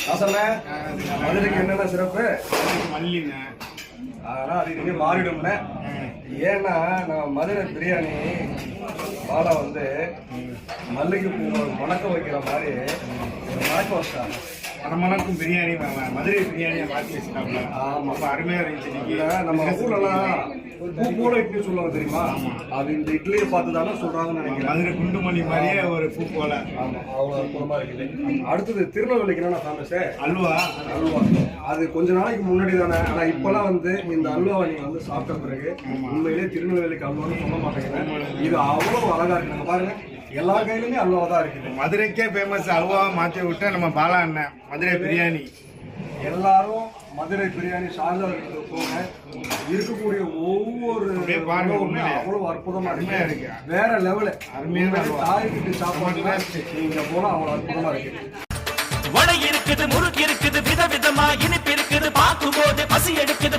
மதுரைக்கு என்னென்ன சிறப்பு? மல்லிங்க. அதெல்லாம் அது இனிமே மாறிடும்ல. ஏன்னா நம்ம மதுரை பிரியாணி பாலா வந்து மல்லிகை பூ மணக்க வைக்கிற மாதிரி மணக்க வச்சாங்க. மணமணக்கும் பிரியாணி மதுரை பிரியாணியை மாற்றி வச்சுட்டாங்க. ஆமாம், அருமையாக இருந்துச்சு. நம்ம ஊர்லலாம் பூ போல இட்லி சொல்லுவாங்க தெரியுமா? அது இந்த இட்லியை பார்த்து தானே சொல்றாங்கன்னு நினைக்கிறேன். மதுரை குண்டுமணி மாதிரியே ஒரு பூ போல. ஆமாம், அவ்வளோ அற்புதமாக இருக்குது. அடுத்தது திருநெல்வேலிக்கு என்னென்ன ஃபேமஸு? அல்வா. அல்வா அது கொஞ்ச நாளைக்கு முன்னாடி தானே. ஆனால் இப்போலாம் வந்து இந்த அல்வாவை நீங்கள் வந்து சாப்பிட்ட பிறகு உண்மையிலே திருநெல்வேலிக்கு அல்வான்னு சொல்ல மாட்டேங்கிறேன். இது அவ்வளோ அழகாக இருக்கு. நம்ம பாருங்க, எல்லா கையிலுமே அல்வா தான் இருக்குது. மதுரைக்கே ஃபேமஸ் அல்வாவை மாற்றி விட்டா நம்ம பாலா அண்ணன் மதுரை பிரியாணி. எல்லாரும் மதுரை பிரியாணி சார்ந்த போங்க. இருக்கக்கூடிய ஒவ்வொரு அவ்வளவு அற்புதமா இருக்கு. வேற லெவலு. அருமையான தாய்க்கு சாப்பாடு நீங்க போனா அவ்வளவு அற்புதமா இருக்கு. வடை இருக்குது, முறுக்கு இருக்குது, விதவிதமா இனிப்பு இருக்குது. பார்க்கும்போது பசி எடுக்குது.